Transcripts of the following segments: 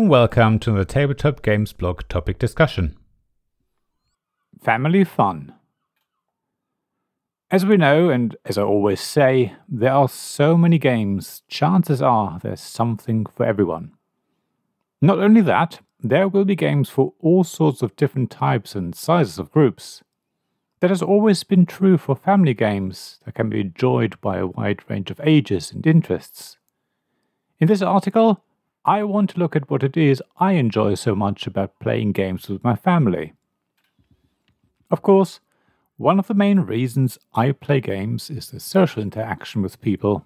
and welcome to the Tabletop Games blog topic discussion. Family fun. As we know, and as I always say, there are so many games, chances are there's something for everyone. Not only that, there will be games for all sorts of different types and sizes of groups. That has always been true for family games that can be enjoyed by a wide range of ages and interests. In this article, I want to look at what it is I enjoy so much about playing games with my family. Of course, one of the main reasons I play games is the social interaction with people.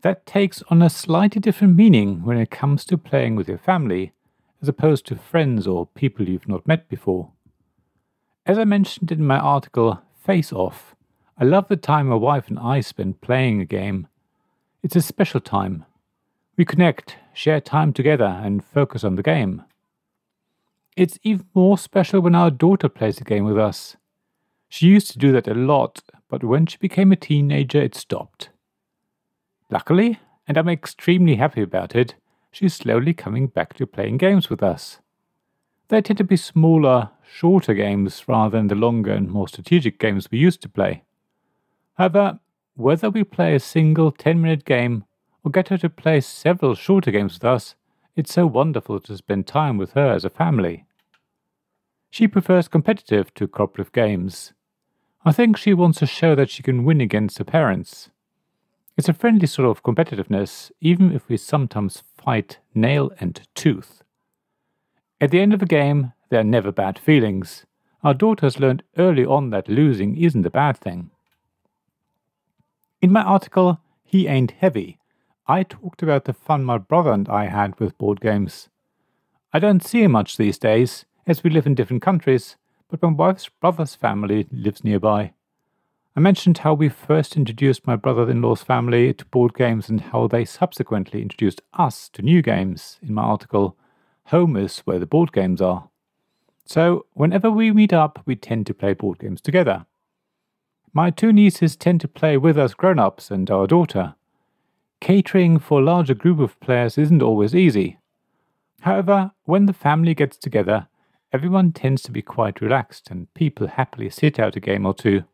That takes on a slightly different meaning when it comes to playing with your family, as opposed to friends or people you've not met before. As I mentioned in my article, Face Off, I love the time my wife and I spend playing a game. It's a special time. We connect, share time together, and focus on the game. It's even more special when our daughter plays a game with us. She used to do that a lot, but when she became a teenager it stopped. Luckily, and I'm extremely happy about it, she's slowly coming back to playing games with us. They tend to be smaller, shorter games rather than the longer and more strategic games we used to play. However, whether we play a single 10-minute game or get her to play several shorter games with us, it's so wonderful to spend time with her as a family. She prefers competitive to cooperative games. I think she wants to show that she can win against her parents. It's a friendly sort of competitiveness, even if we sometimes fight nail and tooth. At the end of a game, there are never bad feelings. Our daughter has learned early on that losing isn't a bad thing. In my article, He Ain't Heavy, I talked about the fun my brother and I had with board games. I don't see him much these days, as we live in different countries, but my wife's brother's family lives nearby. I mentioned how we first introduced my brother-in-law's family to board games and how they subsequently introduced us to new games in my article, Home is Where the Board Games Are. So, whenever we meet up, we tend to play board games together. My two nieces tend to play with us grown-ups and our daughter. Catering for a larger group of players isn't always easy. However, when the family gets together, everyone tends to be quite relaxed and people happily sit out a game or two.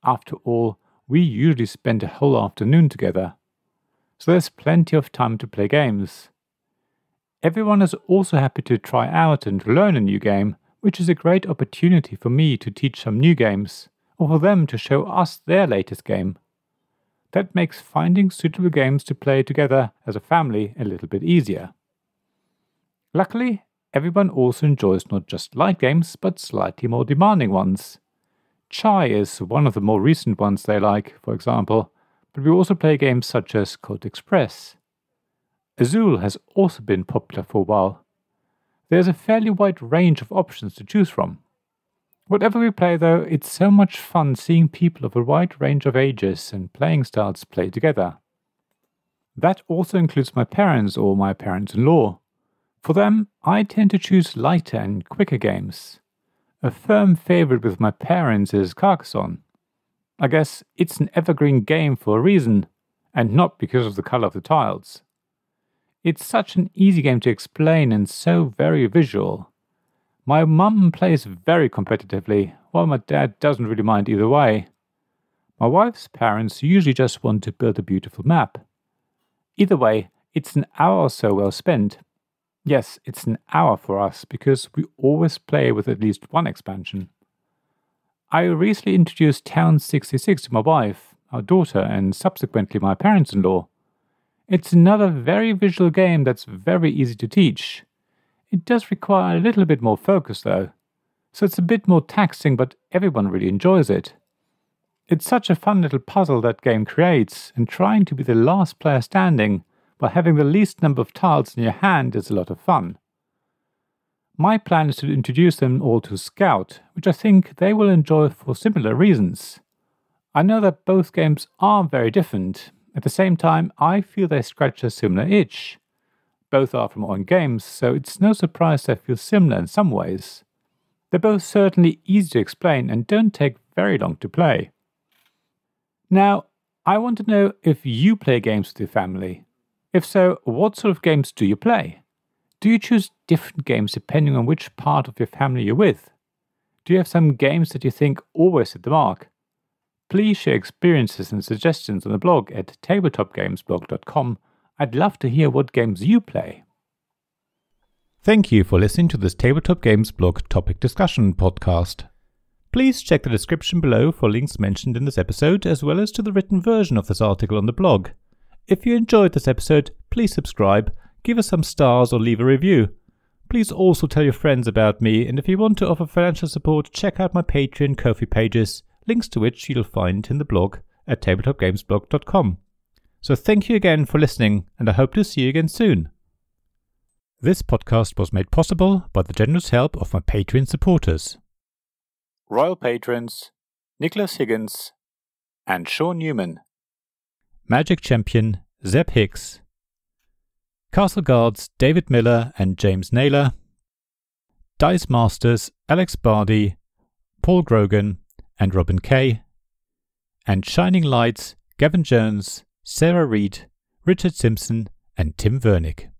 After all, we usually spend a whole afternoon together, so there's plenty of time to play games. Everyone is also happy to try out and learn a new game, which is a great opportunity for me to teach some new games, or for them to show us their latest game. That makes finding suitable games to play together as a family a little bit easier. Luckily, everyone also enjoys not just light games, but slightly more demanding ones. Chai is one of the more recent ones they like, for example, but we also play games such as Code Express. Azul has also been popular for a while. There's a fairly wide range of options to choose from. Whatever we play though, it's so much fun seeing people of a wide range of ages and playing styles play together. That also includes my parents or my parents-in-law. For them, I tend to choose lighter and quicker games. A firm favourite with my parents is Carcassonne. I guess it's an evergreen game for a reason, and not because of the colour of the tiles. It's such an easy game to explain and so very visual. My mum plays very competitively, while my dad doesn't really mind either way. My wife's parents usually just want to build a beautiful map. Either way, it's an hour or so well spent. Yes, it's an hour for us, because we always play with at least one expansion. I recently introduced Town 66 to my wife, our daughter, and subsequently my parents-in-law. It's another very visual game that's very easy to teach. It does require a little bit more focus though, so it's a bit more taxing, but everyone really enjoys it. It's such a fun little puzzle that game creates, and trying to be the last player standing while having the least number of tiles in your hand is a lot of fun. My plan is to introduce them all to Scout, which I think they will enjoy for similar reasons. I know that both games are very different. At the same time, I feel they scratch a similar itch. Both are from Own Games, so it's no surprise they feel similar in some ways. They're both certainly easy to explain and don't take very long to play. Now, I want to know if you play games with your family. If so, what sort of games do you play? Do you choose different games depending on which part of your family you're with? Do you have some games that you think always hit the mark? Please share experiences and suggestions on the blog at tabletopgamesblog.com. I'd love to hear what games you play. Thank you for listening to this Tabletop Games Blog Topic Discussion podcast. Please check the description below for links mentioned in this episode, as well as to the written version of this article on the blog. If you enjoyed this episode, please subscribe, give us some stars or leave a review. Please also tell your friends about me, and if you want to offer financial support, check out my Patreon and Ko-fi pages, links to which you'll find in the blog at tabletopgamesblog.com. So thank you again for listening, and I hope to see you again soon. This podcast was made possible by the generous help of my Patreon supporters. Royal Patrons Nicholas Higgins and Sean Newman. Magic Champion Zeb Hicks. Castle Guards David Miller and James Naylor. Dice Masters Alex Bardi, Paul Grogan and Robin Kay. And Shining Lights Gavin Jones, Sarah Reed, Richard Simpson and Tim Vernick.